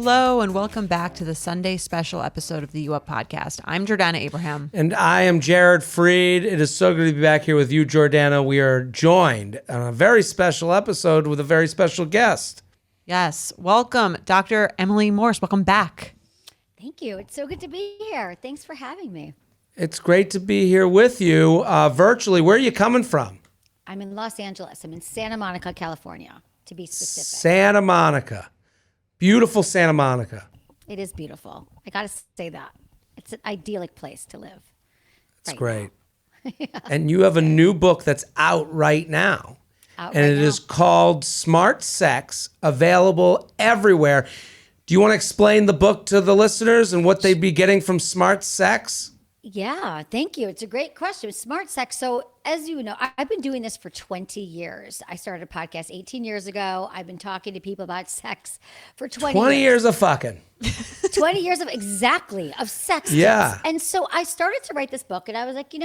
Hello, and welcome back to the Sunday special episode of the You Up podcast. I'm Jordana Abraham. And I am Jared Freed. It is so good to be back here with you, Jordana. We are joined on a very special episode with a very special guest. Yes, welcome, Dr. Emily Morse. Welcome back. Thank you. It's so good to be here. Thanks for having me. It's great to be here with you virtually. Where are you coming from? I'm in Los Angeles. I'm in Santa Monica, California, to be specific. Santa Monica. Beautiful Santa Monica. It is beautiful. I got to say that. It's an idyllic place to live. It's great. Yeah. And you have a new book that's out right now. It is called Smart Sex, available everywhere. Do you want to explain the book to the listeners and what they'd be getting from Smart Sex? Yeah, thank you. It's a great question. Smart sex. So as you know, I've been doing this for 20 years. I started a podcast 18 years ago. I've been talking to people about sex for 20 years of fucking. 20 years of sex. Yeah. Tips. And so I started to write this book and I was like,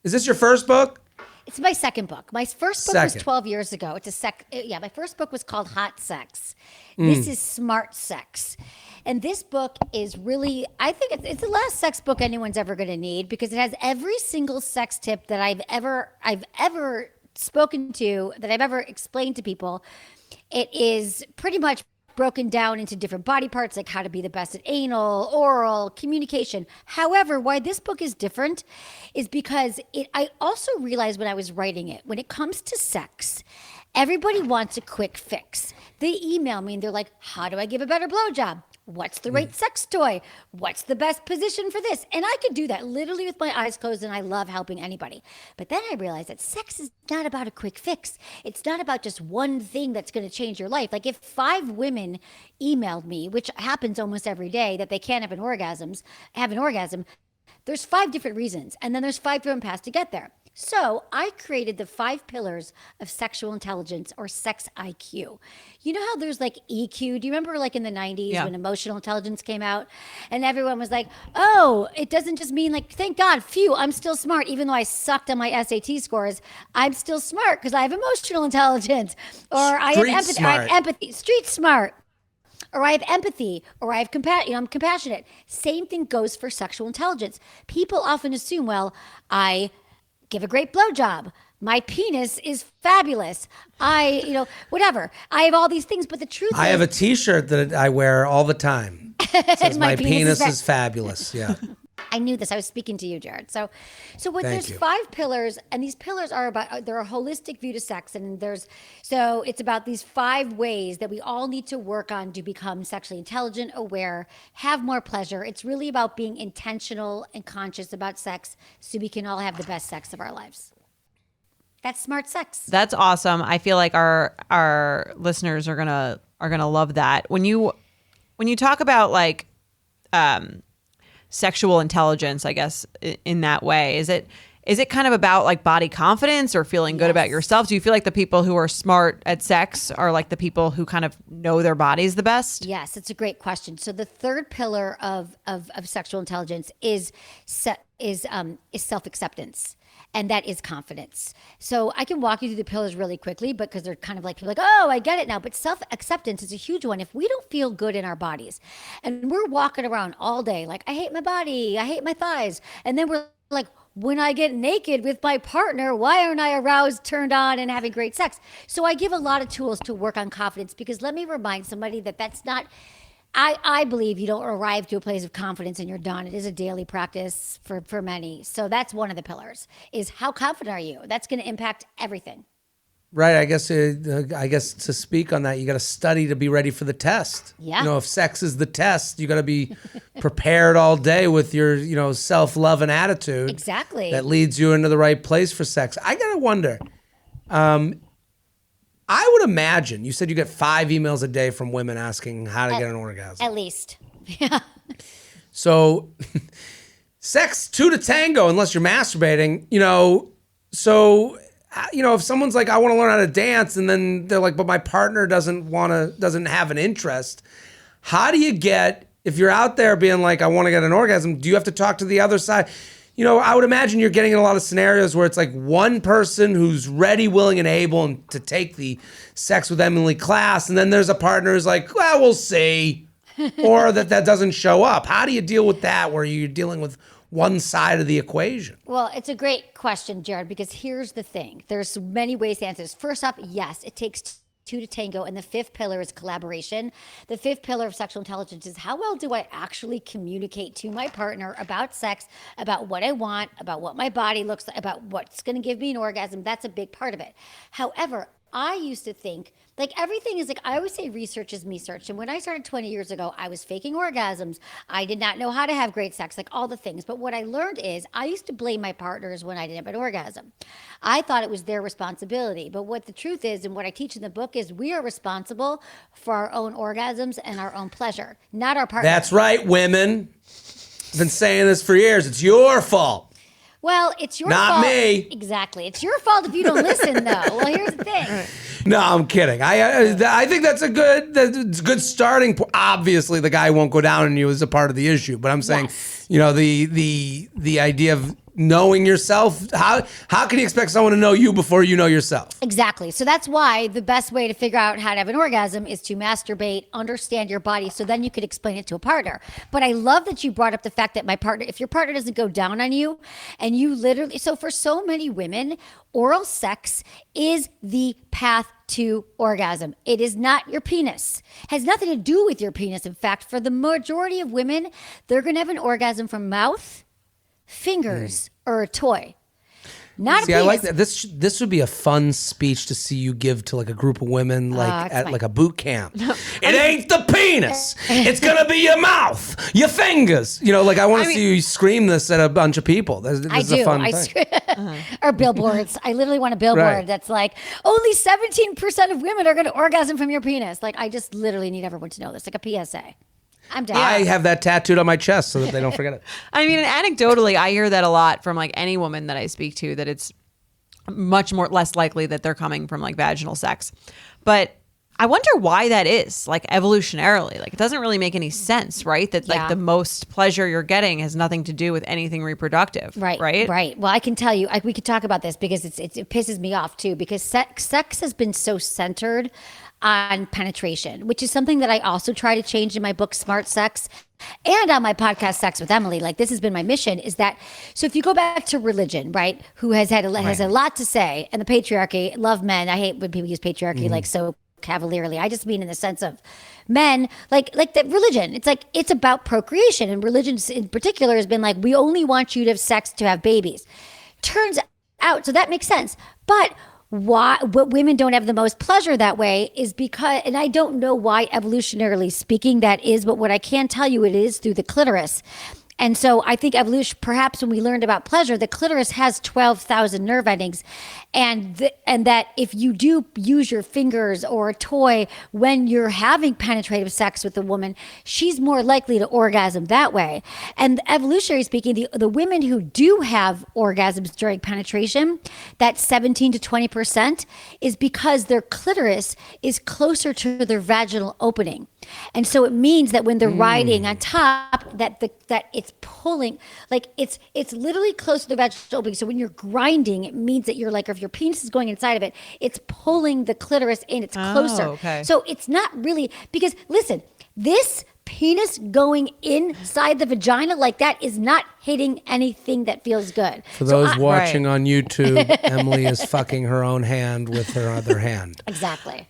Is this your first book? It's my second book. My first book was 12 years ago. My first book was called Hot Sex. This is Smart Sex. And this book is really, I think it's the last sex book anyone's ever going to need because it has every single sex tip that I've ever spoken to, that I've ever explained to people. It is pretty much broken down into different body parts, like how to be the best at anal, oral, communication. However, why this book is different is because I also realized when I was writing it, when it comes to sex, everybody wants a quick fix. They email me and they're like, how do I give a better blowjob? What's the right sex toy? What's the best position for this? And I could do that literally with my eyes closed, and I love helping anybody. But then I realized that sex is not about a quick fix. It's not about just one thing that's going to change your life. Like if 5 women emailed me, which happens almost every day, that they can't have an orgasm, there's 5 different reasons. And then there's 5 different paths to get there. So I created the 5 pillars of sexual intelligence, or sex IQ. You know how there's like EQ? Do you remember like in the 90s when emotional intelligence came out and everyone was like, oh, it doesn't just mean like, thank God, phew, I'm still smart. Even though I sucked on my SAT scores, I'm still smart because I have emotional intelligence, or I have empathy, street smart. Or I have empathy, or I have I'm compassionate. Same thing goes for sexual intelligence. People often assume, well, I give a great blowjob. My penis is fabulous. Whatever. I have all these things, but the truth is, I have a T-shirt that I wear all the time. It says my penis is fabulous. Yeah. I knew this. I was speaking to you, Jared. So there's 5 pillars, and these pillars are they're a holistic view to sex, and so it's about these 5 ways that we all need to work on to become sexually intelligent, aware, have more pleasure. It's really about being intentional and conscious about sex, so we can all have the best sex of our lives. That's Smart Sex. That's awesome. I feel like our listeners are gonna love that. When you talk about like sexual intelligence, I guess, in that way, is it kind of about like body confidence or feeling good about yourself? Do you feel like the people who are smart at sex are like the people who kind of know their bodies the best? Yes, it's a great question. So the third pillar of sexual intelligence is self-acceptance. And that is confidence. So I can walk you through the pillars really quickly, but because they're kind of like, people like, oh, I get it now. But self-acceptance is a huge one. If we don't feel good in our bodies and we're walking around all day, like, I hate my body, I hate my thighs. And then we're like, when I get naked with my partner, why aren't I aroused, turned on, and having great sex? So I give a lot of tools to work on confidence, because let me remind somebody that that's not, I believe you don't arrive to a place of confidence and you're done. It is a daily practice for many. So that's one of the pillars, is how confident are you? That's going to impact everything. Right. I guess to speak on that, you got to study to be ready for the test. Yeah. If sex is the test, you got to be prepared all day with your, self-love and attitude. Exactly. That leads you into the right place for sex. I got to wonder, I would imagine, you said you get 5 emails a day from women asking how to get an orgasm. At least. Yeah. So sex 2 to tango, unless you're masturbating, so, if someone's like, I want to learn how to dance, and then they're like, but my partner doesn't have an interest. How do you get, if you're out there being like, I want to get an orgasm, do you have to talk to the other side? I would imagine you're getting in a lot of scenarios where it's like one person who's ready, willing, and able to take the Sex with Emily class, and then there's a partner who's like, well, we'll see. or that doesn't show up? How do you deal with that where you're dealing with one side of the equation? Well, it's a great question, Jared, because here's the thing. There's many ways to answer this. First off, yes, it takes two to tango, and the fifth pillar is collaboration. The fifth pillar of sexual intelligence is how well do I actually communicate to my partner about sex, about what I want, about what my body looks like, about what's going to give me an orgasm. That's a big part of it. However, I used to think like everything is like, I always say research is me search. And when I started 20 years ago, I was faking orgasms. I did not know how to have great sex, like all the things. But what I learned is I used to blame my partners when I didn't have an orgasm. I thought it was their responsibility. But what the truth is, and what I teach in the book is we are responsible for our own orgasms and our own pleasure, not our partner. That's right, women. I've been saying this for years. It's your fault. Well, it's your fault. Not me. Exactly. It's your fault if you don't listen, though. Well, here's the thing. No, I'm kidding. I think that's a good starting point. Obviously, the guy won't go down on you as a part of the issue, but I'm saying, Yes. the idea of knowing yourself. How can you expect someone to know you before you know yourself? Exactly. So that's why the best way to figure out how to have an orgasm is to masturbate, understand your body, so then you could explain it to a partner. But I love that you brought up the fact that if your partner doesn't go down on you, and you literally, so for so many women, oral sex is the path to orgasm. It is not your penis. Has nothing to do with your penis. In fact, for the majority of women, they're going to have an orgasm from mouth, fingers, or a toy. Not See, a penis. I like that. This would be a fun speech to see you give to like a group of women, like at like a boot camp. It ain't the penis. It's gonna be your mouth, your fingers. I want to see you scream this at a bunch of people. This is a fun thing. Or billboards. I literally want a billboard that's like, only 17% of women are going to orgasm from your penis. Like, I just literally need everyone to know this, like a PSA. I'm down. I have that tattooed on my chest so that they don't forget it. I mean, anecdotally, I hear that a lot from like any woman that I speak to, that it's much less likely that they're coming from like vaginal sex. But I wonder why that is, like evolutionarily. Like, it doesn't really make any sense, right? That like the most pleasure you're getting has nothing to do with anything reproductive. Right. Well, I can tell you, we could talk about this because it pisses me off too, because sex has been so centered on penetration, which is something that I also try to change in my book, Smart Sex, and on my podcast, Sex with Emily. Like, this has been my mission, is that, so if you go back to religion, right, who has a lot to say, and the patriarchy, love men. I hate when people use patriarchy like so cavalierly. I just mean in the sense of men, like that religion. It's like, it's about procreation, and religion in particular has been like, we only want you to have sex to have babies. Turns out, so that makes sense. But what women don't have the most pleasure that way is because, and I don't know why evolutionarily speaking that is, but what I can tell you, it is through the clitoris. And so I think evolution, perhaps when we learned about pleasure, the clitoris has 12,000 nerve endings, and that if you do use your fingers or a toy when you're having penetrative sex with a woman, she's more likely to orgasm that way. And evolutionary speaking, the women who do have orgasms during penetration, that 17 to 20%, is because their clitoris is closer to their vaginal opening. And so it means that when they're riding on top, that it's pulling, like it's literally close to the vaginal opening. So when you're grinding, it means that you're like, if your penis is going inside of it, it's pulling the clitoris in. It's closer. Oh, okay. So it's not really, because listen, this penis going inside the vagina like that is not hitting anything that feels good. For those watching on YouTube, Emily is fucking her own hand with her other hand. Exactly.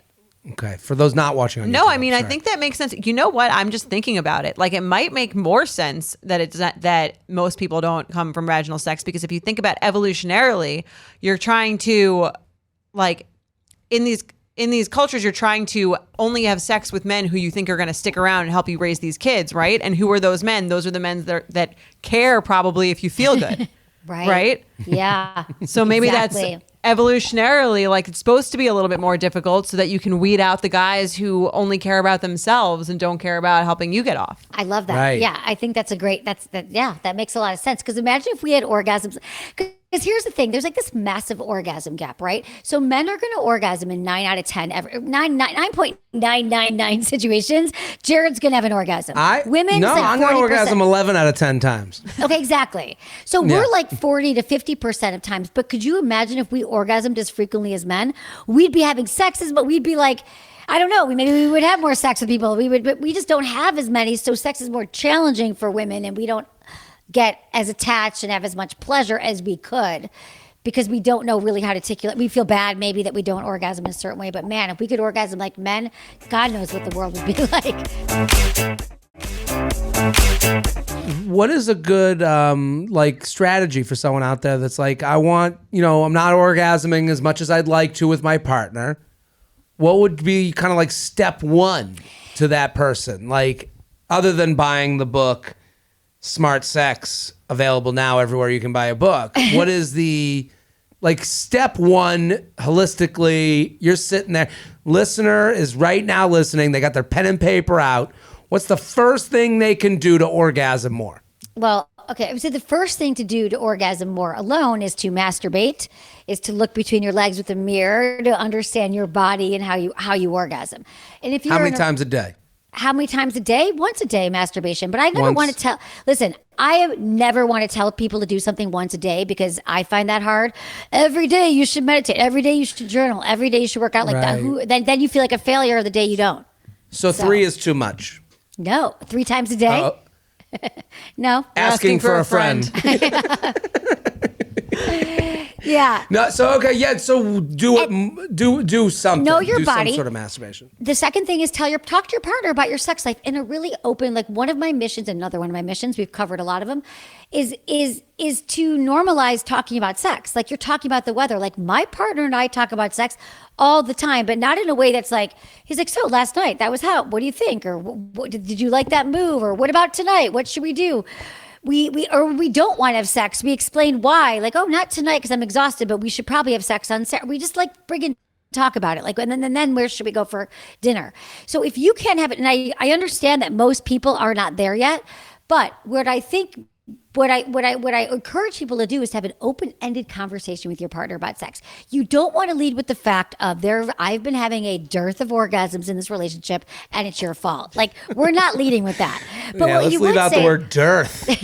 Okay. For those not watching on YouTube. No, I mean, I think that makes sense. You know what? I'm just thinking about it. Like, it might make more sense that it's not, that most people don't come from vaginal sex, because if you think about evolutionarily, you're trying to, like, in these cultures, you're trying to only have sex with men who you think are going to stick around and help you raise these kids, right? And who are those men? Those are the men that care probably if you feel good. Right? Yeah. So maybe exactly. That's evolutionarily, like, it's supposed to be a little bit more difficult so that you can weed out the guys who only care about themselves and don't care about helping you get off. I love that. Right. Yeah, I think that's that makes a lot of sense. Because imagine if we had orgasms. Because here's the thing, there's like this massive orgasm gap, right? So men are going to orgasm in 9 out of 10, 9.999 situations. Jared's going to have an orgasm. I'm going to orgasm 11 out of 10 times. Okay, exactly. So we're like 40 to 50% of times. But could you imagine if we orgasmed as frequently as men? We'd be having sexes, but we'd be like, I don't know. Maybe we would have more sex with people. But we just don't have as many. So sex is more challenging for women, and we don't get as attached and have as much pleasure as we could because we don't know really how to articulate. We feel bad maybe that we don't orgasm in a certain way. But man, if we could orgasm like men, God knows what the world would be like. What is a good like strategy for someone out there that's like, I want, I'm not orgasming as much as I'd like to with my partner. What would be kind of like step one to that person? Like, other than buying the book Smart Sex, available now everywhere you can buy a book, what is the like step one holistically? You're sitting there, listener is right now listening, they got their pen and paper out. What's the first thing they can do to orgasm more? Well, okay, I would say the first thing to do to orgasm more alone is to masturbate, is to look between your legs with a mirror to understand your body and how you orgasm. And if you're how many times a day? How many times a day? Once a day masturbation. But I never want to tell, listen, I never want to tell people to do something once a day because I find that hard. Every day you should meditate. Every day you should journal. Every day you should work out like that. Then you feel like a failure the day you don't. So 3 is too much. No, 3 times a day. No. Asking for a friend. Yeah. No. So okay. Yeah. So do something. Know your body. Some sort of masturbation. The second thing is talk to your partner about your sex life in a really open. Like one of my missions, another one of my missions. We've covered a lot of them. Is to normalize talking about sex. Like you're talking about the weather. Like my partner and I talk about sex all the time, but not in a way that's like, he's like, so last night that was how. What do you think? Or did you like that move? Or what about tonight? What should we do? We don't want to have sex. We explain why, like, oh, not tonight because I'm exhausted, but we should probably have sex on Saturday. We just like bring in talk about it, like, and then where should we go for dinner? So if you can't have it, and I understand that most people are not there yet, but what I encourage people to do is to have an open-ended conversation with your partner about sex. You don't want to lead with the fact of I've been having a dearth of orgasms in this relationship and it's your fault. Like, we're not leading with that. But yeah, let's leave out the word dearth.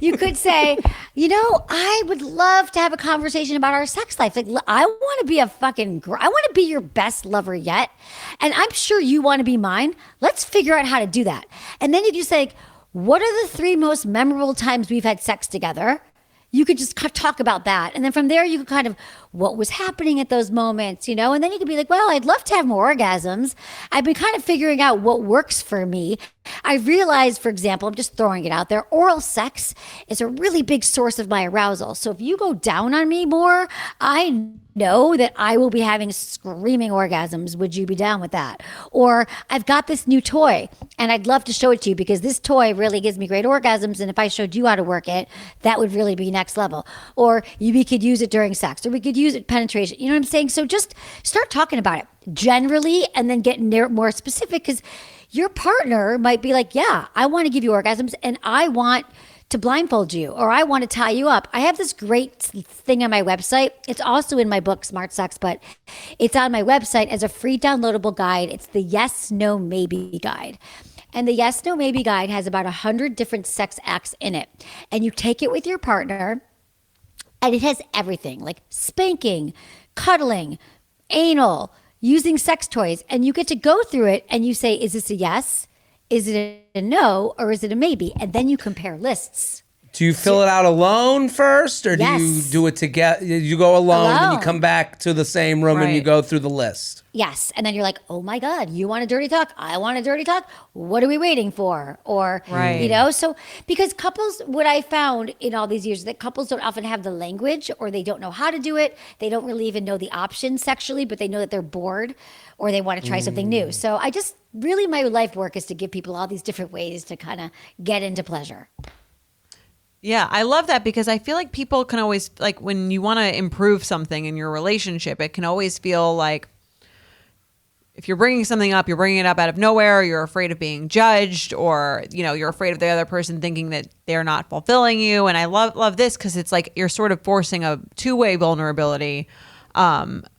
You could say, I would love to have a conversation about our sex life. Like, I want to be I want to be your best lover yet. And I'm sure you want to be mine. Let's figure out how to do that. And then if you say, what are the 3 most memorable times we've had sex together? You could just talk about that. And then from there, you could kind of, what was happening at those moments, And then you could be like, well, I'd love to have more orgasms. I've been kind of figuring out what works for me. I realized, for example, I'm just throwing it out there, oral sex is a really big source of my arousal. So if you go down on me more, I know that I will be having screaming orgasms. Would you be down with that? Or I've got this new toy and I'd love to show it to you because this toy really gives me great orgasms. And if I showed you how to work it, that would really be next level. Or we could use it during sex, or we could use it penetration. You know what I'm saying? So just start talking about it generally and then get more specific, because your partner might be like, yeah, I want to give you orgasms and I want to blindfold you, or I want to tie you up. I have this great thing on my website. It's also in my book, Smart Sex, but it's on my website as a free downloadable guide. It's the Yes, No, Maybe guide. And the Yes, No, Maybe guide has about 100 different sex acts in it. And you take it with your partner and it has everything like spanking, cuddling, anal, using sex toys. And you get to go through it and you say, is this a yes? Is it a no, or is it a maybe? And then you compare lists. Do you fill it out alone first, or do you do it together? You go alone, and you come back to the same room and you go through the list. Yes. And then you're like, oh my God, you want a dirty talk? I want a dirty talk. What are we waiting for? Or, so because couples, what I found in all these years, that couples don't often have the language, or they don't know how to do it. They don't really even know the options sexually, but they know that they're bored or they want to try something new. So my life work is to give people all these different ways to kind of get into pleasure. Yeah, I love that, because I feel like people can always, like, when you want to improve something in your relationship, it can always feel like if you're bringing something up, you're bringing it up out of nowhere, or you're afraid of being judged, or, you're afraid of the other person thinking that they're not fulfilling you. And I love this because it's like you're sort of forcing a two-way vulnerability,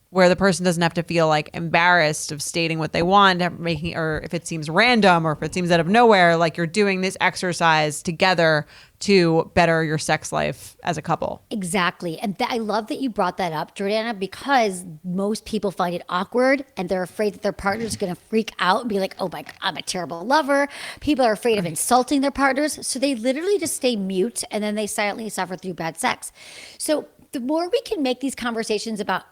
where the person doesn't have to feel like embarrassed of stating what they want, or if it seems random, or if it seems out of nowhere. Like, you're doing this exercise together to better your sex life as a couple. Exactly. And I love that you brought that up, Jordana, because most people find it awkward and they're afraid that their partner's going to freak out and be like, oh my God, I'm a terrible lover. People are afraid of insulting their partners. So they literally just stay mute and then they silently suffer through bad sex. So the more we can make these conversations about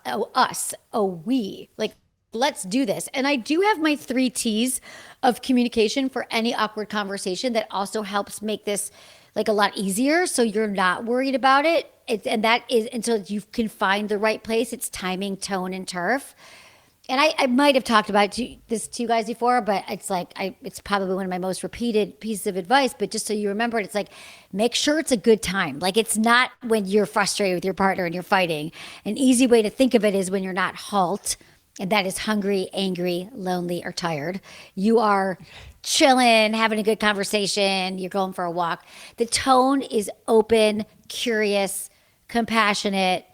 we, like, let's do this. And I do have my 3 T's of communication for any awkward conversation that also helps make this like a lot easier. So you're not worried about it. And that is until you can find the right place. It's timing, tone, and turf. And I might have talked about this to you guys before, but it's like, it's probably one of my most repeated pieces of advice. But just so you remember it, it's like, make sure it's a good time. Like, it's not when you're frustrated with your partner and you're fighting. An easy way to think of it is when you're not halt, and that is hungry, angry, lonely, or tired. You are chilling, having a good conversation. You're going for a walk. The tone is open, curious, compassionate,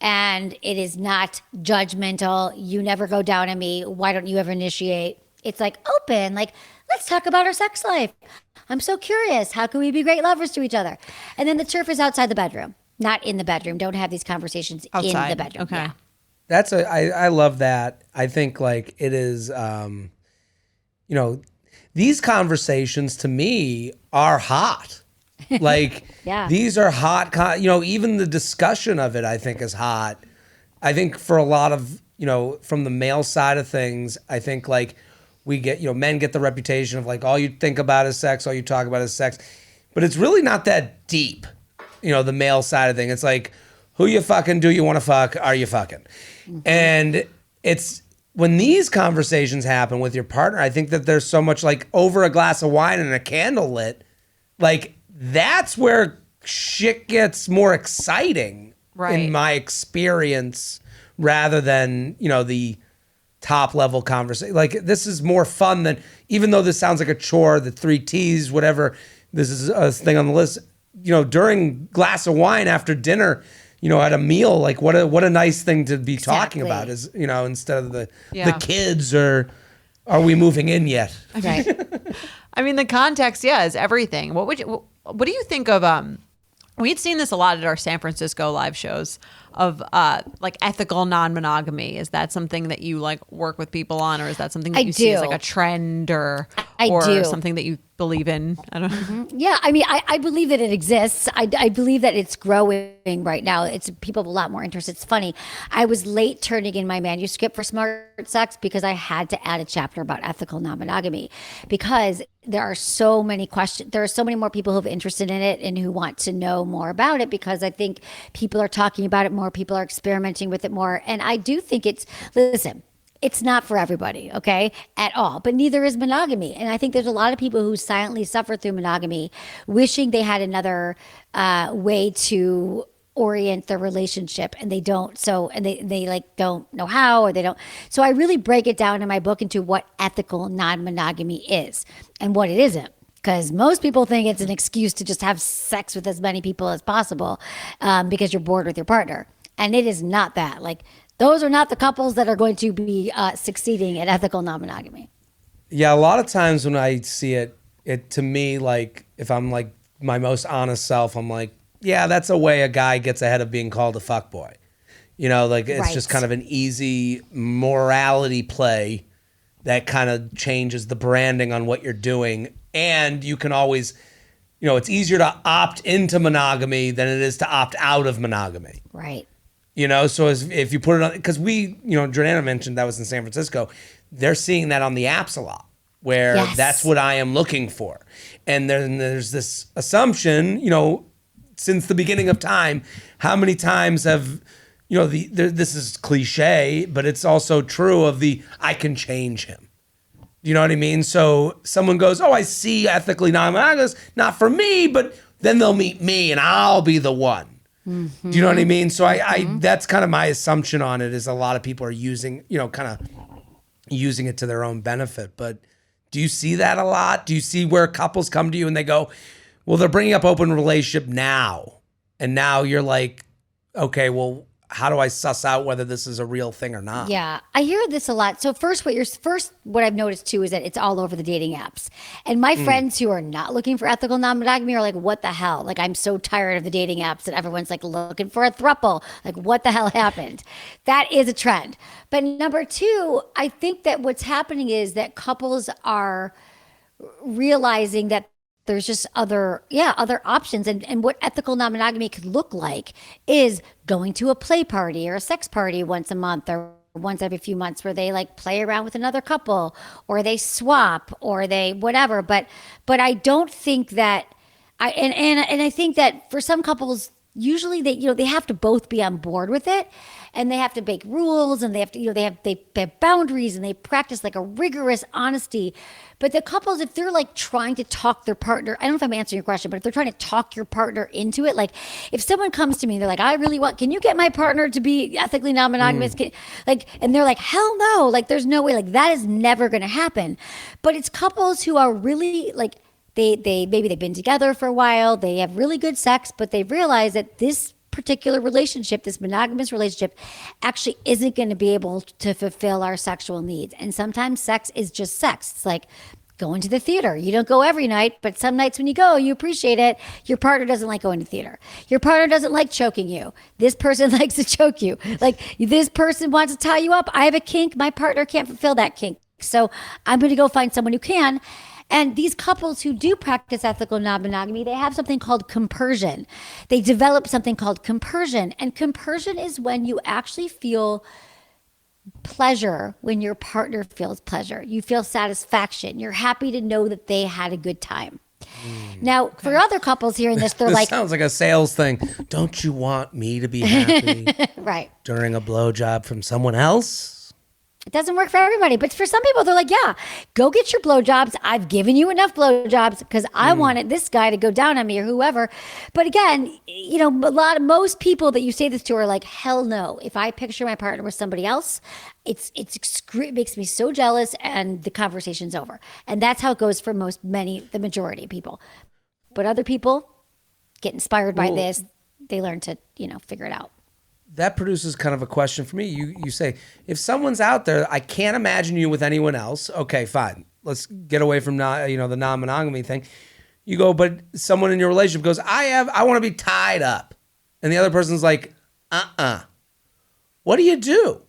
and it is not judgmental. You never go down on me. Why don't you ever initiate? It's like open, like, let's talk about our sex life. I'm so curious. How can we be great lovers to each other? And then the turf is outside the bedroom, not in the bedroom. Don't have these conversations outside. In the bedroom. Okay. Yeah. I love that. I think like it is, these conversations to me are hot. Like, yeah. These are hot, even the discussion of it, I think, is hot. I think for a lot of, from the male side of things, I think like we get, men get the reputation of like, all you think about is sex, all you talk about is sex. But it's really not that deep, the male side of things. It's like, who you fucking, do you want to fuck, are you fucking? Mm-hmm. And it's when these conversations happen with your partner, I think that there's so much like over a glass of wine and a candle lit, like, that's where shit gets more exciting, right, in my experience, rather than, the top level conversation. Like, this is more fun than, even though this sounds like a chore, the 3 T's, whatever, this is a thing on the list, during glass of wine after dinner, at a meal, like what a nice thing to be talking about is, instead of the kids or are we moving in yet? Right. I mean, the context, is everything. What do you think of, we'd seen this a lot at our San Francisco live shows of like ethical non-monogamy. Is that something that you like work with people on, or is that something that you see as like a trend or something that you believe in? I don't know. Mm-hmm. Yeah, I mean, I believe that it exists. I believe that it's growing right now. It's people have a lot more interest. It's funny. I was late turning in my manuscript for Smart Sex because I had to add a chapter about ethical non-monogamy because there are so many questions. There are so many more people who have interested in it and who want to know more about it because I think people are talking about it more. People are experimenting with it more. And I do think it's not for everybody, okay, at all. But neither is monogamy. And I think there's a lot of people who silently suffer through monogamy, wishing they had another way to orient their relationship, and they don't. So, and they like don't know how, or they don't. So I really break it down in my book into what ethical non-monogamy is and what it isn't. Because most people think it's an excuse to just have sex with as many people as possible because you're bored with your partner. And it is not that. Like, those are not the couples that are going to be succeeding at ethical non-monogamy. Yeah, a lot of times when I see it to me, like, if I'm like my most honest self, I'm like, yeah, that's a way a guy gets ahead of being called a fuckboy. Like it's just kind of an easy morality play that kind of changes the branding on what you're doing. And you can always, it's easier to opt into monogamy than it is to opt out of monogamy. Right. So if you put it on, because Jordana mentioned that was in San Francisco, they're seeing that on the apps a lot, where that's what I am looking for. And then there's this assumption, since the beginning of time, how many times have, this is cliche, but it's also true of I can change him. You know what I mean? So someone goes, oh, I see ethically non-monogamous, not for me, but then they'll meet me and I'll be the one. Mm-hmm. Do you know what I mean? So that's kind of my assumption on it, is a lot of people are using, kind of using it to their own benefit. But do you see that a lot? Do you see where couples come to you and they go, well, they're bringing up open relationship now. And now you're like, okay, well, how do I suss out whether this is a real thing or not? Yeah, I hear this a lot. So what I've noticed too is that it's all over the dating apps. And my friends who are not looking for ethical non-monogamy are like, what the hell? Like, I'm so tired of the dating apps that everyone's like looking for a throuple. Like, what the hell happened? That is a trend. But number two, I think that what's happening is that couples are realizing that there's just other options. And what ethical non-monogamy could look like is going to a play party or a sex party once a month or once every few months where they like play around with another couple or they swap or they whatever. But I don't think that I think that for some couples, usually they have to both be on board with it, and they have to make rules, and they have to they have boundaries, and they practice like a rigorous honesty. But the couples, if they're like trying to talk their partner, I don't know if I'm answering your question, but if they're trying to talk your partner into it, like if someone comes to me and they're like, I really want, can you get my partner to be ethically non-monogamous? And they're like, hell no, like there's no way, like that is never going to happen. But it's couples who are really like, they maybe they've been together for a while, they have really good sex, but they realize that this particular relationship, this monogamous relationship, actually isn't going to be able to fulfill our sexual needs. And sometimes sex is just sex. It's like going to the theater. You don't go every night, but some nights when you go, you appreciate it. Your partner doesn't like going to theater. Your partner doesn't like choking you. This person likes to choke you. Like this person wants to tie you up. I have a kink. My partner can't fulfill that kink. So I'm going to go find someone who can. And these couples who do practice ethical non-monogamy, they have something called compersion. They develop something called compersion. And compersion is when you actually feel pleasure when your partner feels pleasure. You feel satisfaction. You're happy to know that they had a good time. Now, for other couples hearing this, they're This like... sounds like a sales thing. Don't you want me to be happy right. during a blowjob from someone else? It doesn't work for everybody, but for some people, they're like, yeah, go get your blowjobs. I've given you enough blowjobs because I wanted this guy to go down on me or whoever. But again, most people that you say this to are like, hell no. If I picture my partner with somebody else, it makes me so jealous and the conversation's over. And that's how it goes for the majority of people. But other people get inspired by this. They learn to, figure it out. That produces kind of a question for me. You say, if someone's out there, I can't imagine you with anyone else. Okay, fine. Let's get away from the non-monogamy thing. You go, but someone in your relationship goes, I want to be tied up. And the other person's like, What do you do?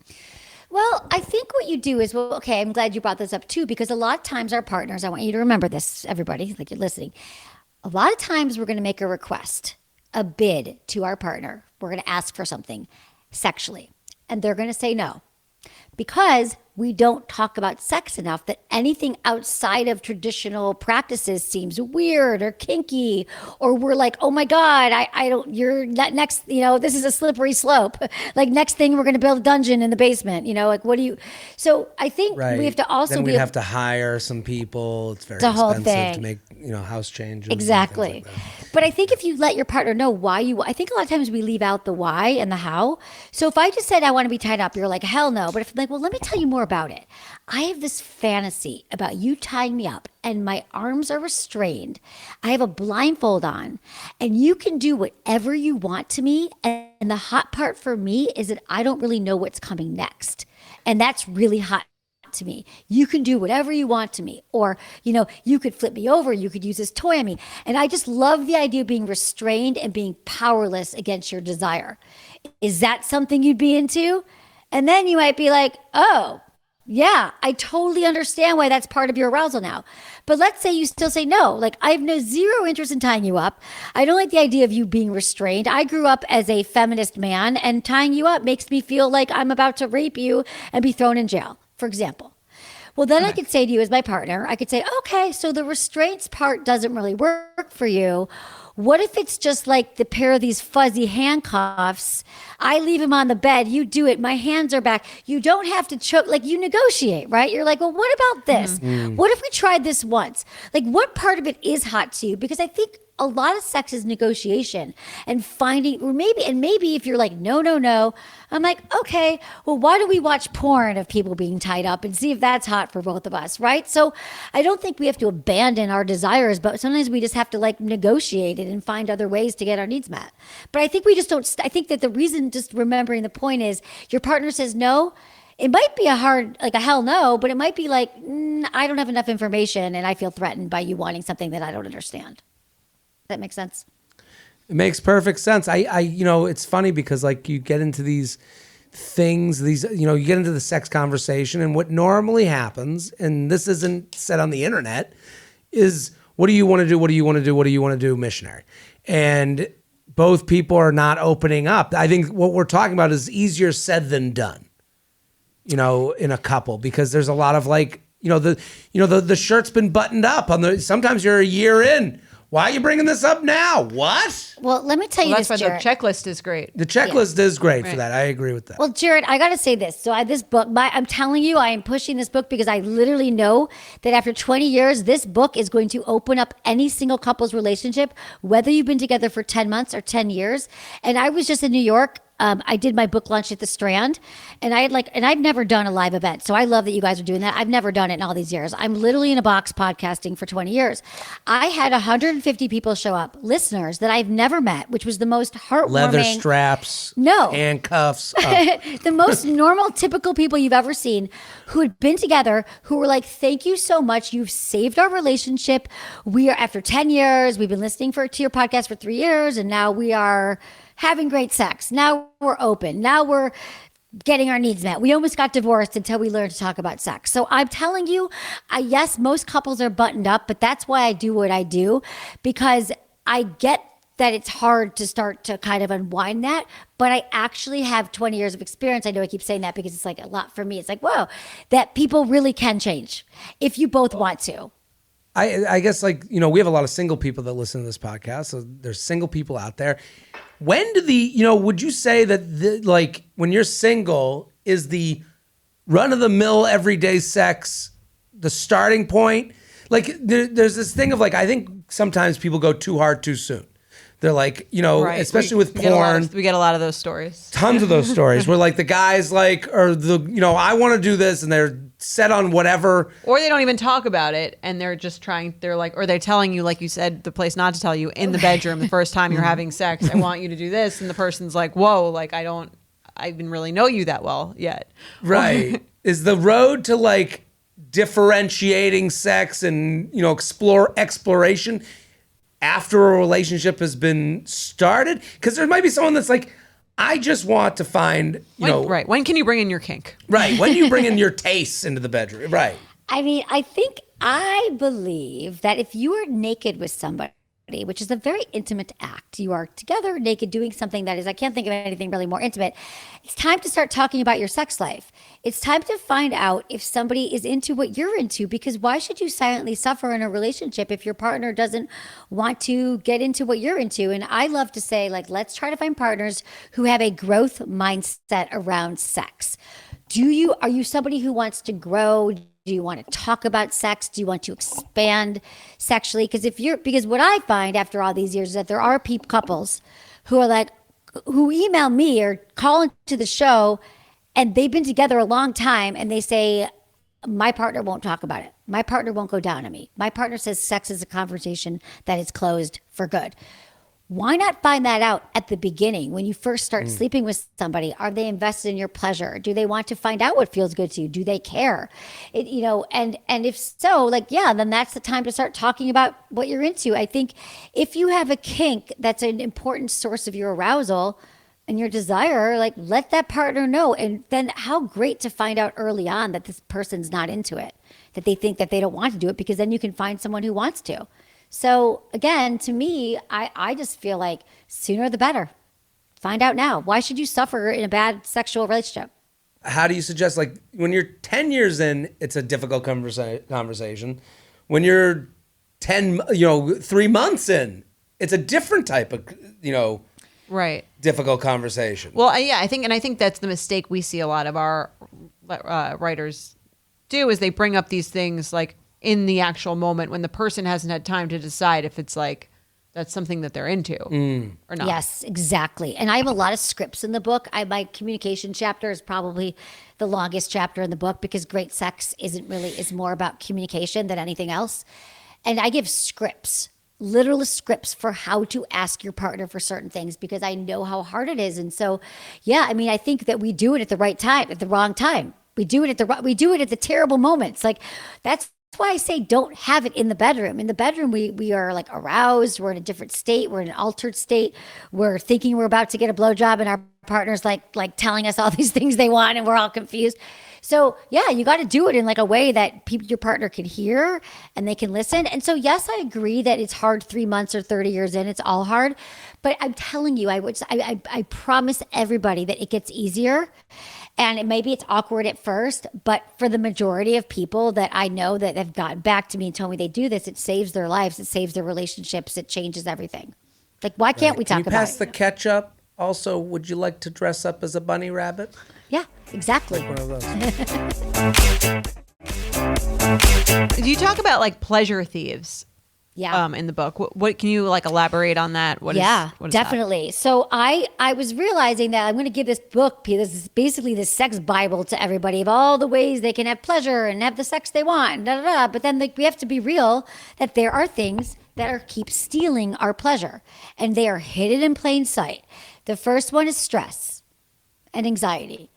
Well, I think what you do is, okay, I'm glad you brought this up too, because a lot of times our partners, I want you to remember this, everybody, like you're listening. A lot of times we're going to make a request, a bid to our partner. We're going to ask for something sexually, and they're going to say no because we don't talk about sex enough, that anything outside of traditional practices seems weird or kinky, or we're like, oh my God, you're not next, this is a slippery slope. Like next thing we're going to build a dungeon in the basement, like what do you, so I think we have to also then we'd have to hire some people. It's very expensive to make, house changes. Exactly. But I think if you let your partner know why I think a lot of times we leave out the why and the how. So if I just said, I want to be tied up, you're like, hell no. But if I'm like, well, let me tell you more about it. I have this fantasy about you tying me up and my arms are restrained. I have a blindfold on and you can do whatever you want to me. And the hot part for me is that I don't really know what's coming next. And that's really hot to me. You can do whatever you want to me. Or, you could flip me over. You could use this toy on me. And I just love the idea of being restrained and being powerless against your desire. Is that something you'd be into? And then you might be like, oh, yeah, I totally understand why that's part of your arousal now. But let's say you still say no. Like, I have zero interest in tying you up. I don't like the idea of you being restrained. I grew up as a feminist man, and tying you up makes me feel like I'm about to rape you and be thrown in jail, for example. Well, then I could say to you as my partner, I could say, okay, so the restraints part doesn't really work for you. What if it's just like the pair of these fuzzy handcuffs? I leave him on the bed. You do it. My hands are back. You don't have to choke. Like, you negotiate, right? You're like, well, what about this? What if we tried this once? Like, what part of it is hot to you? Because I think a lot of sex is negotiation and finding, or maybe if you're like, no, I'm like, okay, well, why don't we watch porn of people being tied up and see if that's hot for both of us, right? So I don't think we have to abandon our desires, but sometimes we just have to like negotiate it and find other ways to get our needs met. But I think we just don't, I think that the reason, just remembering the point is, your partner says no, it might be a hell no, but it might be like, I don't have enough information and I feel threatened by you wanting something that I don't understand. Does that make sense? It makes perfect sense. It's funny because like you get into these things, you get into the sex conversation, and what normally happens, and this isn't said on the internet, is what do you want to do? What do you want to do? What do you want to do? Missionary. And both people are not opening up. I think what we're talking about is easier said than done. In a couple, because there's a lot of like, the shirt's been buttoned up sometimes you're a year in. Why are you bringing this up now? What? Well, let me tell you that's this, why Jared. the checklist is great. The checklist is great for that. I agree with that. Well, Jared, I got to say this. So this book, I'm telling you, I am pushing this book because I literally know that after 20 years, this book is going to open up any single couple's relationship, whether you've been together for 10 months or 10 years. And I was just in New York. I did my book launch at the Strand, and I've never done a live event. So I love that you guys are doing that. I've never done it in all these years. I'm literally in a box podcasting for 20 years. I had 150 people show up, listeners that I've never met, which was the most heartwarming. Leather straps, handcuffs. The most normal, typical people you've ever seen who had been together, who were like, thank you so much. You've saved our relationship. We are, after 10 years, we've been listening to your podcast for 3 years, and now we are having great sex. Now we're open. Now we're getting our needs met. We almost got divorced until we learned to talk about sex. So I'm telling you, yes, most couples are buttoned up, but that's why I do what I do, because I get that it's hard to start to kind of unwind that, but I actually have 20 years of experience. I know I keep saying that because it's like a lot for me. It's like, whoa, that people really can change if you both want to. I guess we have a lot of single people that listen to this podcast. So there's single people out there. When do would you say that when you're single, is the run of the mill everyday sex the starting point? Like there's this thing of I think sometimes people go too hard too soon. They're like, right. Especially with porn. We get a lot of those stories. Tons of those stories where the guys I want to do this, and they're set on whatever. Or they don't even talk about it, and they're just or they're telling you, like you said, the place not to tell you in the bedroom the first time you're having sex, I want you to do this. And the person's like, whoa, I even really know you that well yet. Right. Is the road to differentiating sex and, exploration after a relationship has been started? Because there might be someone that's like, I just want to find, right. When can you bring in your kink? Right. When do you bring in your tastes into the bedroom? Right. I mean, I believe that if you are naked with somebody, which is a very intimate act, you are together naked doing something that is, I can't think of anything really more intimate. It's time to start talking about your sex life. It's time to find out if somebody is into what you're into, because why should you silently suffer in a relationship if your partner doesn't want to get into what you're into? And I love to say, let's try to find partners who have a growth mindset around sex. Are you somebody who wants to grow? Do you want to talk about sex? Do you want to expand sexually? Because what I find after all these years is that there are couples who are who email me or call into the show, and they've been together a long time, and they say, my partner won't talk about it. My partner won't go down on me. My partner says sex is a conversation that is closed for good. Why not find that out at the beginning when you first start sleeping with somebody? Are they invested in your pleasure? Do they want to find out what feels good to you? Do they care? And if so, then that's the time to start talking about what you're into. I think if you have a kink that's an important source of your arousal and your desire, let that partner know. And then how great to find out early on that this person's not into it, that they think that they don't want to do it, because then you can find someone who wants to. So again, to me, I just feel like sooner the better. Find out now. Why should you suffer in a bad sexual relationship? How do you suggest, when you're 10 years in, it's a difficult conversation. When you're 3 months in, it's a different type of, right, difficult conversation. Well, I think that's the mistake we see a lot of our writers do, is they bring up these things in the actual moment when the person hasn't had time to decide if it's that's something that they're into or not. Yes, exactly. And I have a lot of scripts in the book. My communication chapter is probably the longest chapter in the book because great sex is more about communication than anything else. And I give scripts, literal scripts for how to ask your partner for certain things because I know how hard it is. And so, yeah, I mean, I think that we do it at the right time, at the wrong time. We do it at the terrible moments. Like that's why I say don't have it in the bedroom. In the bedroom, we are like aroused. We're in a different state. We're in an altered state. We're thinking we're about to get a blowjob, and our partner's like telling us all these things they want, and we're all confused. So yeah, you got to do it in like a way that your partner can hear and they can listen. And so yes, I agree that it's hard 3 months or 30 years in. It's all hard, but I'm telling you, I promise everybody that it gets easier. And maybe it's awkward at first, but for the majority of people that I know that have gotten back to me and told me they do this, it saves their lives, it saves their relationships, it changes everything. Like, why can't we talk about it? Pass the ketchup. Also, would you like to dress up as a bunny rabbit? Yeah, exactly. One of those. Do you talk about like pleasure thieves? Yeah. In the book, what can you like elaborate on that? What is definitely. That? So I was realizing that I'm going to give this book, this is basically the sex Bible to everybody of all the ways they can have pleasure and have the sex they want, But then we have to be real that there are things that keep stealing our pleasure, and they are hidden in plain sight. The first one is stress and anxiety.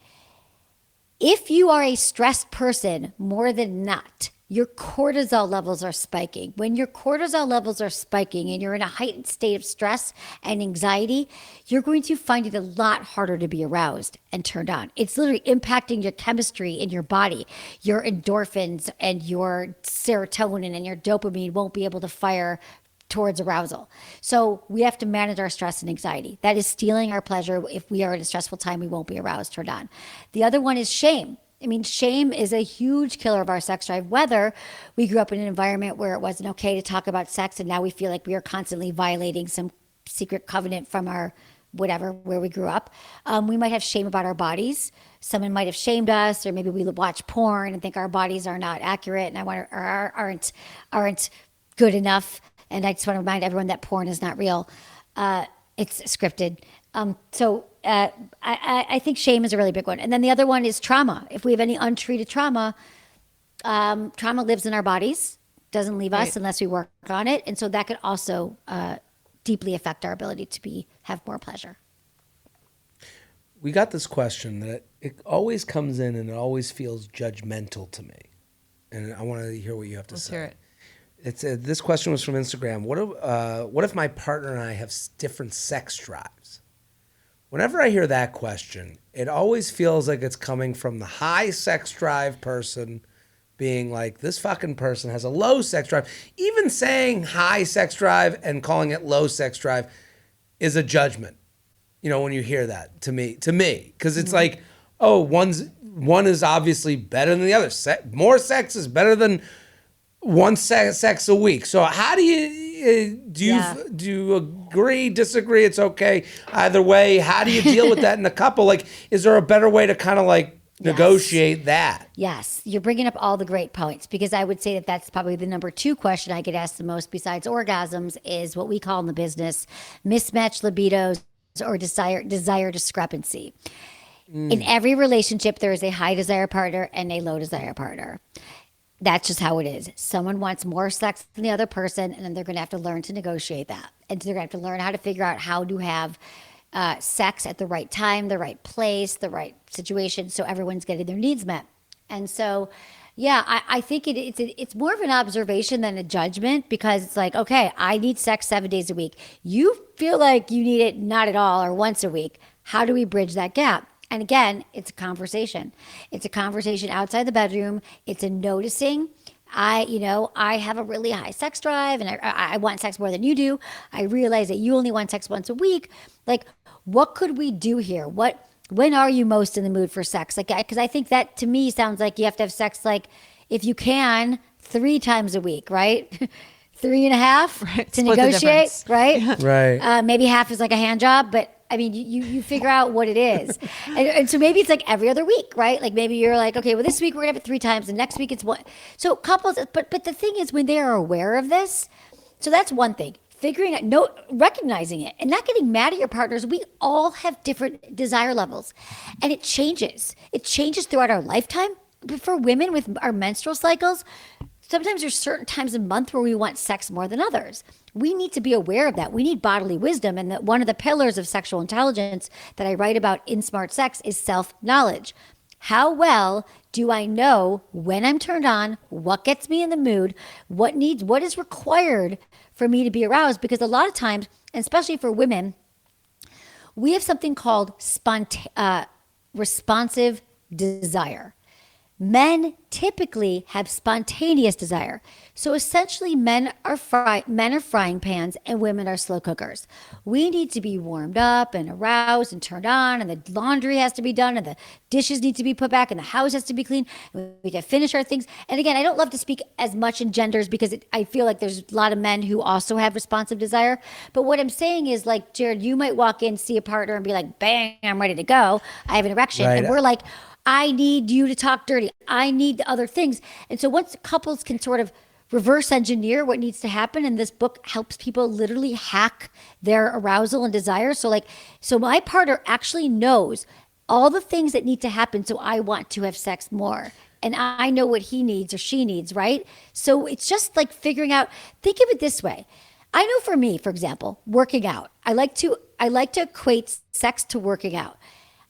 If you are a stressed person more than not, your cortisol levels are spiking. When your cortisol levels are spiking and you're in a heightened state of stress and anxiety, you're going to find it a lot harder to be aroused and turned on. It's literally impacting your chemistry in your body. Your endorphins and your serotonin and your dopamine won't be able to fire towards arousal. So we have to manage our stress and anxiety. That is stealing our pleasure. If we are in a stressful time, we won't be aroused, turned on. The other one is shame. I mean, shame is a huge killer of our sex drive, whether we grew up in an environment where it wasn't okay to talk about sex and now we feel like we are constantly violating some secret covenant from our whatever, where we grew up. We might have shame about our bodies. Someone might have shamed us, or maybe we watch porn and think our bodies are not accurate and aren't good enough. And I just want to remind everyone that porn is not real. It's scripted. I think shame is a really big one. And then the other one is trauma. If we have any untreated trauma, trauma lives in our bodies, doesn't leave us unless we work on it. And so that could also deeply affect our ability to have more pleasure. We got this question that it always comes in and it always feels judgmental to me. And I want to hear what you have to say. Hear it. This question was from Instagram. What if my partner and I have different sex drives? Whenever I hear that question, it always feels like it's coming from the high sex drive person being like, this fucking person has a low sex drive. Even saying high sex drive and calling it low sex drive is a judgment. You know, when you hear that to me, because it's like, oh, one is obviously better than the other. More sex is better than one sex a week. So how do you agree, disagree? It's okay either way. How do you deal with that in a couple? Like, is there a better way to kind of like negotiate that? Yes, you're bringing up all the great points, because I would say that that's probably the number 2 question I get asked the most besides orgasms is what we call in the business mismatched libidos or desire discrepancy. In every relationship, there is a high desire partner and a low desire partner. That's just how it is. Someone wants more sex than the other person, and then they're going to have to learn to negotiate that. And they're going to have to learn how to figure out how to have sex at the right time, the right place, the right situation, so everyone's getting their needs met. And so, yeah, I think it's more of an observation than a judgment, because it's like, okay, I need sex 7 days a week. You feel like you need it not at all or once a week. How do we bridge that gap? And again, it's a conversation. It's a conversation outside the bedroom. It's a noticing. I have a really high sex drive and I want sex more than you do. I realize that you only want sex once a week. Like, what could we do here? When are you most in the mood for sex? Like, because I think that to me sounds like you have to have sex, like, if you can, 3 times a week, right? 3.5 to negotiate, right? Right. Maybe half is like a hand job, but I mean, you figure out what it is. And so maybe it's like every other week, right? Like maybe you're like, okay, well, this week we're gonna have it 3 times and next week it's 1. So couples, but the thing is, when they are aware of this, so that's one thing. figuring out, recognizing it and not getting mad at your partners. We all have different desire levels, and it changes. It changes throughout our lifetime. But for women with our menstrual cycles, sometimes there's certain times a month where we want sex more than others. We need to be aware of that. We need bodily wisdom. And that one of the pillars of sexual intelligence that I write about in Smart Sex is self-knowledge. How well do I know when I'm turned on, what gets me in the mood, what is required for me to be aroused? Because a lot of times, and especially for women, we have something called responsive desire. Men typically have spontaneous desire. So essentially men are frying pans and women are slow cookers. We need to be warmed up and aroused and turned on, and the laundry has to be done and the dishes need to be put back and the house has to be clean. We can finish our things. And again, I don't love to speak as much in genders because I feel like there's a lot of men who also have responsive desire. But what I'm saying is, like, Jared, you might walk in, see a partner and be like, bang, I'm ready to go. I have an erection. Right. And we're like, I need you to talk dirty. I need the other things. And so once couples can sort of reverse engineer what needs to happen, and this book helps people literally hack their arousal and desire. So my partner actually knows all the things that need to happen. So I want to have sex more. And I know what he needs or she needs, right? So it's just like figuring out, think of it this way. I know for me, for example, working out, I like to equate sex to working out.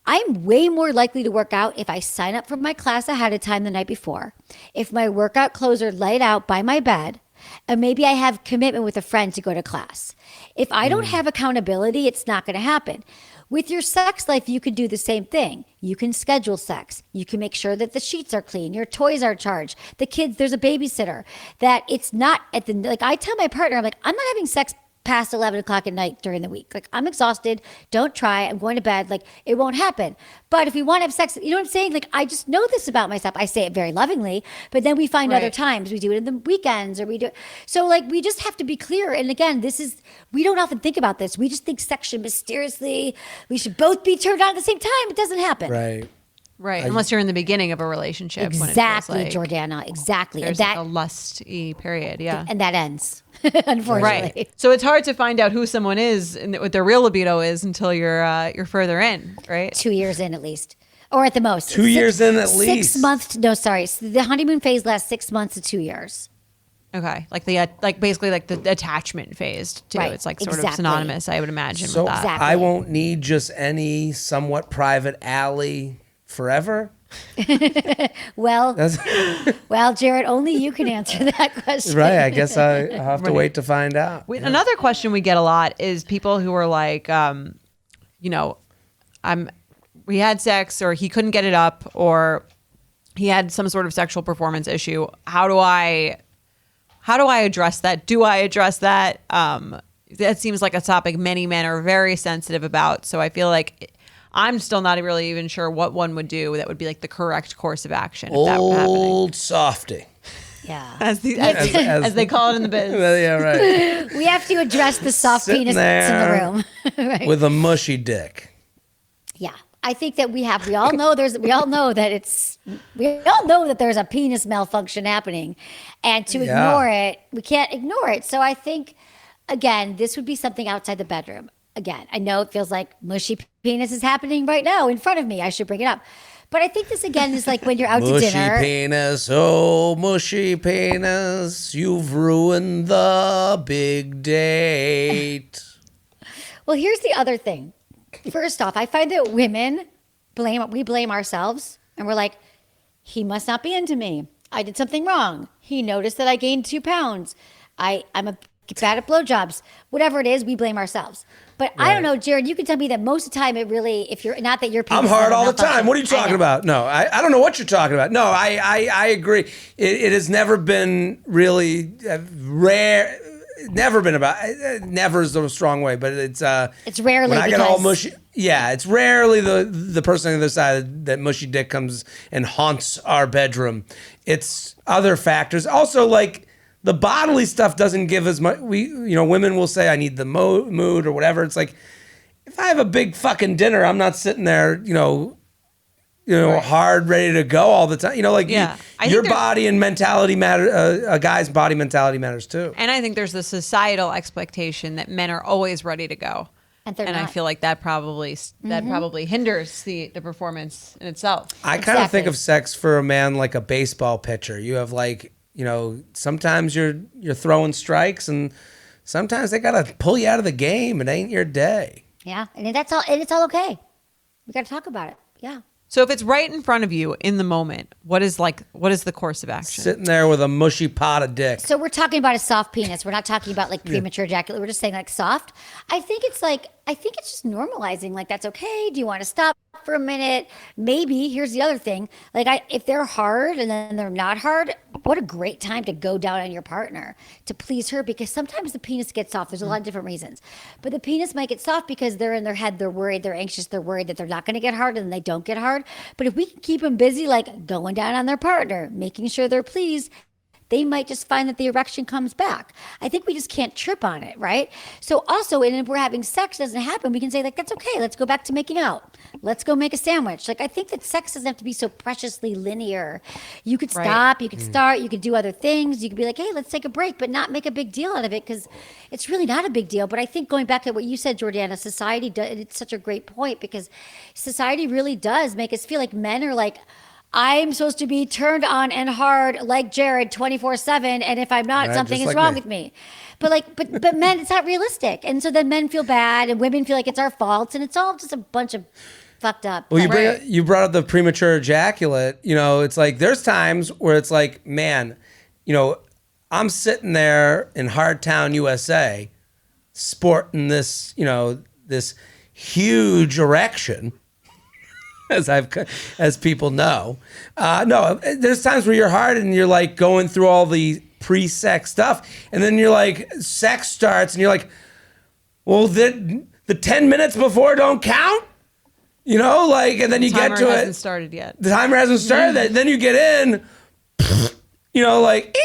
I'm way more likely to work out if I sign up for my class ahead of time the night before, if my workout clothes are laid out by my bed, and maybe I have commitment with a friend to go to class. If I don't have accountability, it's not going to happen. With your sex life, you can do the same thing. You can schedule sex. You can make sure that the sheets are clean, your toys are charged, the kids, there's a babysitter, that it's not like I tell my partner, I'm like, I'm not having sex past 11 o'clock at night during the week. Like, I'm exhausted. Don't try. I'm going to bed. Like, it won't happen. But if we want to have sex, you know what I'm saying? Like, I just know this about myself. I say it very lovingly, but then we find other times. We do it in the weekends or we do it. So, like, we just have to be clear. And again, we don't often think about this. We just think sex should mysteriously, we should both be turned on at the same time. It doesn't happen. Right. Unless you're in the beginning of a relationship. Exactly, when it feels like Jordana. Exactly. There's like a lust-y period. Yeah. And that ends. Unfortunately. Right. So it's hard to find out who someone is and what their real libido is until you're further in, right? 2 years in at least. Or at the most. 2 years in at least. 6 months. No, sorry. The honeymoon phase lasts 6 months to 2 years. Okay. Basically the attachment phase too. Right. It's like sort of synonymous, I would imagine, so with that. Exactly. I won't need just any somewhat private alley forever. Well, Jared, only you can answer that question. Right. I guess I'll have to wait to find out. Another question we get a lot is people who are like, we had sex, or he couldn't get it up, or he had some sort of sexual performance issue. How do I address that? Do I address that? That seems like a topic many men are very sensitive about. So I feel like I'm still not really even sure what one would do that would be like the correct course of action. If that were happening. Old softy. Yeah. As they call it in the biz. Yeah, right. We have to address the soft penis in the room. Right. With a mushy dick. Yeah. I think that we all know there's a penis malfunction happening, and to ignore it, we can't ignore it. So I think, again, this would be something outside the bedroom. Again, I know it feels like mushy penis is happening right now in front of me. I should bring it up. But I think this, again, is like when you're out to dinner. Mushy penis, oh, mushy penis, you've ruined the big date. Well, here's the other thing. First off, I find that women blame ourselves, and we're like, he must not be into me. I did something wrong. He noticed that I gained 2 pounds. I'm bad at blowjobs. Whatever it is, we blame ourselves. But I don't know, Jared, you can tell me that most of the time it really, if you're not that you're I'm hard all the time. What are you talking about? No, I don't know what you're talking about. No, I agree. It has never been really rare. Never been about. Never is a strong way, but it's rarely. When I get all mushy, it's rarely the person on the other side that mushy dick comes and haunts our bedroom. It's other factors. Also, like, the bodily stuff doesn't give as much. Women will say, I need the mood or whatever. It's like, if I have a big fucking dinner, I'm not sitting there, hard, ready to go all the time. Like your body and mentality matter. A guy's body mentality matters too. And I think there's the societal expectation that men are always ready to go. And I feel like that probably hinders the performance in itself. I kind of think of sex for a man like a baseball pitcher. You have sometimes you're throwing strikes, and sometimes they gotta pull you out of the game. It ain't your day. Yeah, and that's all. And it's all okay. We gotta talk about it. Yeah. So if it's right in front of you in the moment, what is the course of action? Sitting there with a mushy pot of dick. So we're talking about a soft penis. We're not talking about like premature ejaculate. We're just saying like soft. I think it's just normalizing. Like, that's okay. Do you want to stop for a minute? Maybe. Here's the other thing. Like, if they're hard and then they're not hard, what a great time to go down on your partner to please her, because sometimes the penis gets soft. There's a lot of different reasons, but the penis might get soft because they're in their head. They're worried. They're anxious. They're worried that they're not going to get hard, and then they don't get hard. But if we can keep them busy, like going down on their partner, making sure they're pleased, they might just find that the erection comes back. I think we just can't trip on it, right? So also, and if we're having sex, doesn't happen, we can say like, that's okay. Let's go back to making out. Let's go make a sandwich. Like, I think that sex doesn't have to be so preciously linear. You could stop, you could start, you could do other things. You could be like, hey, let's take a break, but not make a big deal out of it, because it's really not a big deal. But I think going back to what you said, Jordana, society does, it's such a great point, because society really does make us feel like men are like, I'm supposed to be turned on and hard like Jared 24/7, and if I'm not, something is wrong with me. But but men, it's not realistic, and so then men feel bad, and women feel like it's our fault, and it's all just a bunch of fucked up. Well, you brought up the premature ejaculate. It's like there's times where it's like, man, I'm sitting there in Hardtown, USA, sporting this, this huge erection. As people know, no, there's times where you're hard and you're like going through all the pre-sex stuff, and then you're like, sex starts, and you're like, well, the 10 minutes before don't count, and then you get to it. The timer hasn't started yet. The timer hasn't started. Then you get in, like,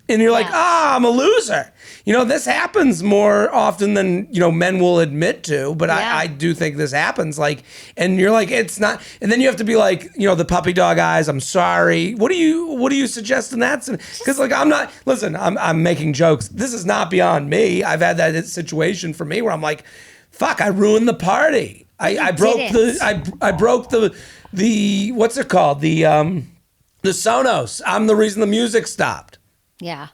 and you're like, I'm a loser. This happens more often than, men will admit to, but I do think this happens. Like, and you're like, it's not, and then you have to be like, the puppy dog eyes, I'm sorry. What do you suggest in that? Because like, I'm making jokes. This is not beyond me. I've had that situation for me where I'm like, fuck, I ruined the party. I broke the what's it called? The Sonos. I'm the reason the music stopped. Yeah.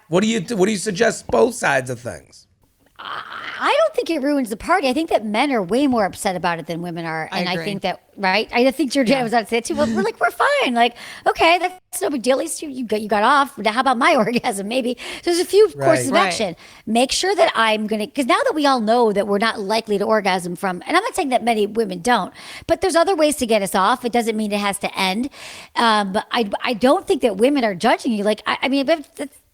What do you suggest both sides of things? I don't think it ruins the party. I think that men are way more upset about it than women are. And I think that, right? I think Jordana was about to say it too. Well, we're fine. Like, okay, that's no big deal. At least you got off. How about my orgasm? Maybe. So there's a few courses of action. Make sure that I'm going to, because now that we all know that we're not likely to orgasm from, and I'm not saying that many women don't, but there's other ways to get us off. It doesn't mean it has to end. But I don't think that women are judging you. Like, I mean,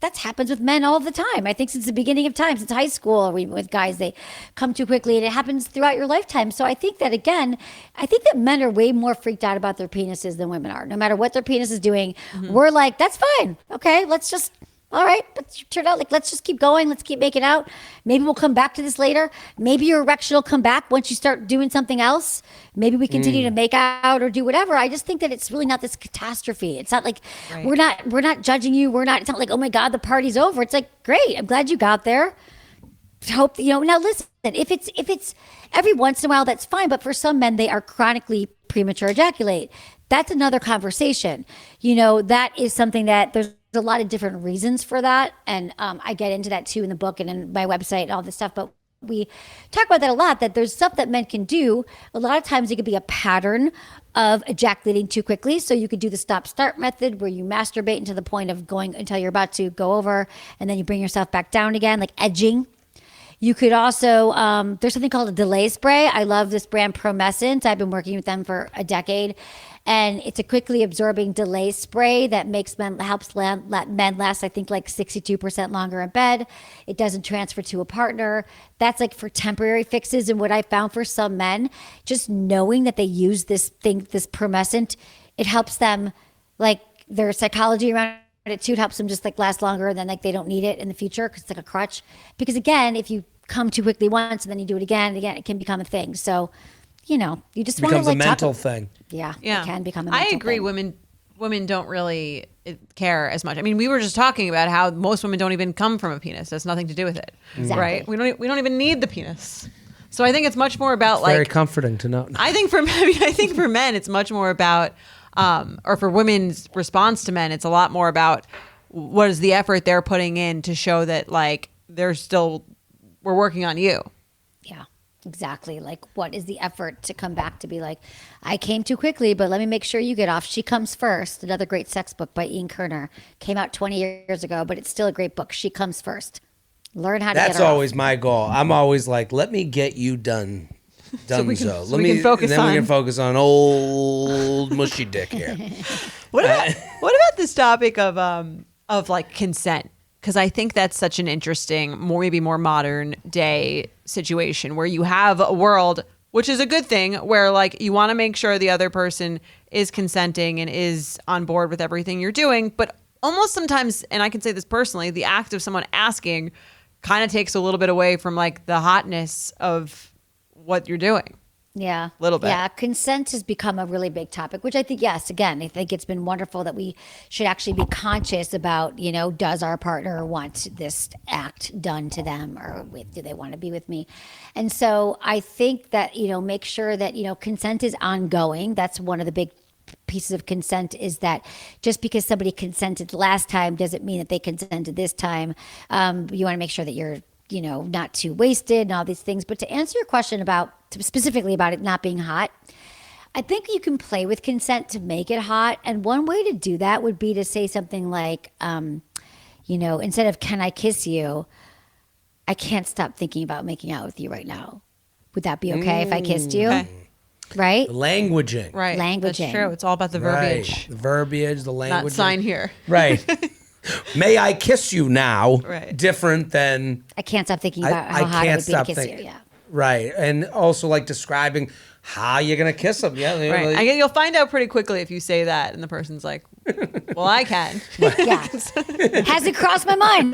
that happens with men all the time. I think since the beginning of time, since high school, with guys, they come too quickly, and it happens throughout your lifetime. So I think that, again, men are way more freaked out about their penises than women are. No matter what their penis is doing, we're like, that's fine. Okay, let's just turn out, like, let's just keep going. Let's keep making out. Maybe we'll come back to this later. Maybe your erection will come back once you start doing something else. Maybe we continue to make out or do whatever. I just think that it's really not this catastrophe. It's not like we're not judging you. It's not like, oh my God, the party's over. It's like, great. I'm glad you got there. Hope, now listen, if it's every once in a while, that's fine. But for some men, they are chronically premature ejaculate. That's another conversation. That is something that there's a lot of different reasons for that. And I get into that too in the book and in my website and all this stuff. But we talk about that a lot, that there's stuff that men can do. A lot of times it could be a pattern of ejaculating too quickly. So you could do the stop-start method where you masturbate into the point of going until you're about to go over, and then you bring yourself back down again, like edging. You could also, there's something called a delay spray. I love this brand, Promescent. I've been working with them for a decade. And it's a quickly absorbing delay spray that helps let men last, I think, like 62% longer in bed. It doesn't transfer to a partner. That's like for temporary fixes. And what I found for some men, just knowing that they use this Promescent, it helps them, like, their psychology around it too. It helps them just like last longer, and then like they don't need it in the future because it's like a crutch. Because again, if you come too quickly once and then you do it again and again, it can become a thing. So you just want to becomes a like mental talk. thing. Yeah, Yeah. it can become a I mental agree. thing. Women don't really care as much. I mean, we were just talking about how most women don't even come from a penis. That's nothing to do with it. Exactly. Right? We don't even need the penis. So I think it's much more about Very comforting to know. I think for men, it's much more about, or for women's response to men, it's a lot more about what is the effort they're putting in to show that like we're working on you. Yeah, exactly. Like, what is the effort to come back to be like, I came too quickly, but let me make sure you get off. She Comes First, another great sex book by Ian Kerner, came out 20 years ago, but it's still a great book. She Comes First. Learn how to get That's her always off. my goal. I'm always like, let me get you done. we can Let me focus then on- we can focus on old mushy dick here. What about this topic of like consent? Because I think that's such an interesting, maybe more modern day situation where you have a world, which is a good thing, where like you want to make sure the other person is consenting and is on board with everything you're doing. But almost sometimes, and I can say this personally, the act of someone asking kind of takes a little bit away from like the hotness of what you're doing. Yeah. Little bit. Yeah. Consent has become a really big topic, which I think, yes, again, I think it's been wonderful that we should actually be conscious about, does our partner want this act done to them, or do they want to be with me? And so I think that, make sure that, consent is ongoing. That's one of the big pieces of consent, is that just because somebody consented last time doesn't mean that they consented this time. You want to make sure that you're, not too wasted and all these things. But to answer your question specifically about it not being hot, I think you can play with consent to make it hot. And one way to do that would be to say something like, instead of "can I kiss you," "I can't stop thinking about making out with you right now." Would that be okay if I kissed you? Okay. Right? The languaging. Right. That's Languaging. true. It's all about the Right. verbiage, The verbiage, the language. not sign here. Right. May I kiss you now? Right. Different than I can't stop thinking about how hot it would be to kiss you. Yeah. Right. And also like describing how you're going to kiss them. Yeah. Right. Like, I guess you'll find out pretty quickly if you say that, and the person's like, "Well, I can." Yeah. Hasn't crossed my mind.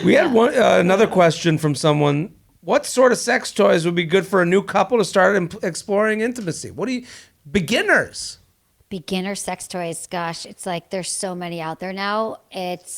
we had another question from someone. What sort of sex toys would be good for a new couple to start exploring intimacy? Beginners? Beginner sex toys. Gosh, it's like there's so many out there now. It's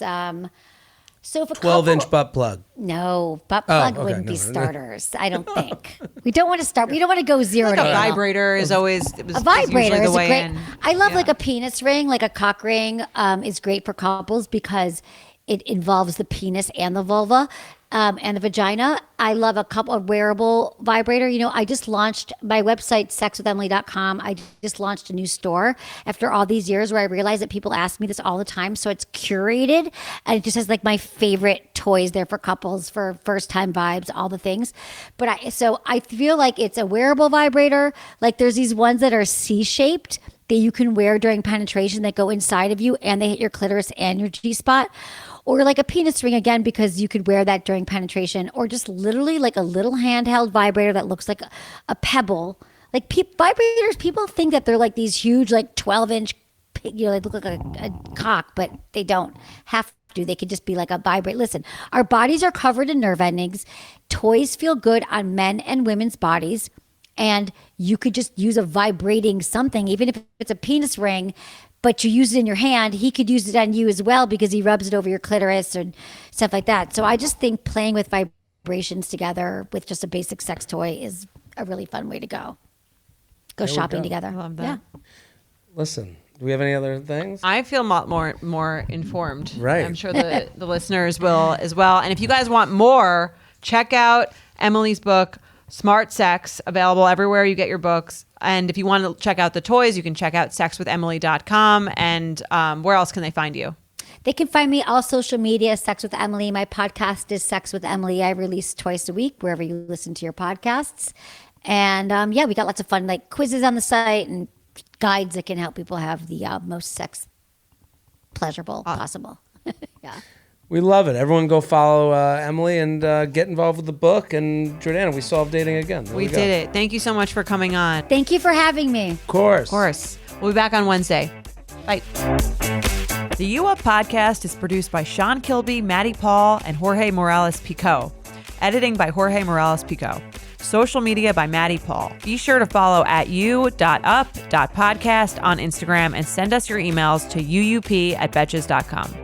so if a 12-inch butt plug. No, butt plug okay. wouldn't be No. starters. I don't think. We don't want to start. We don't want to go zero Like to a anal. vibrator is always A vibrator the is a way great. in. I love Yeah. like a penis ring, like a cock ring. Is great for couples because it involves the penis and the vulva. And the vagina. I love a wearable vibrator. I just launched my website, sexwithemily.com. I just launched a new store after all these years where I realized that people ask me this all the time. So it's curated and it just has like my favorite toys there for couples, for first time vibes, all the things. But I feel like it's a wearable vibrator. Like there's these ones that are C-shaped that you can wear during penetration that go inside of you and they hit your clitoris and your G-spot. Or like a penis ring, again, because you could wear that during penetration, or just literally like a little handheld vibrator that looks like a pebble. Like vibrators, people think that they're like these huge, like 12-inch, they look like a cock, but they don't have to. They could just be like a vibrator. Listen, our bodies are covered in nerve endings. Toys feel good on men and women's bodies. And you could just use a vibrating something, even if it's a penis ring, but you use it in your hand, he could use it on you as well because he rubs it over your clitoris and stuff like that. So I just think playing with vibrations together with just a basic sex toy is a really fun way to go. Go shopping together. I love that. Yeah. Listen, do we have any other things? I feel more informed. Right. I'm sure the listeners will as well. And if you guys want more, check out Emily's book, Smart Sex, available everywhere you get your books. And if you want to check out the toys, you can check out sexwithemily.com. And where else can they find you? They can find me all social media, Sex with Emily. My podcast is Sex with Emily. I release twice a week wherever you listen to your podcasts. And we got lots of fun, like quizzes on the site and guides that can help people have the most sex pleasurable possible. Yeah. We love it. Everyone go follow Emily and get involved with the book. And Jordana, we solved dating again. There We go. did it. Thank you so much for coming on. Thank you for having me. Of course. Of course. We'll be back on Wednesday. Bye. The U Up podcast is produced by Sean Kilby, Maddie Paul, and Jorge Morales Pico. Editing by Jorge Morales Pico. social media by Maddie Paul. Be sure to follow at u.up.podcast on Instagram and send us your emails to uup@betches.com.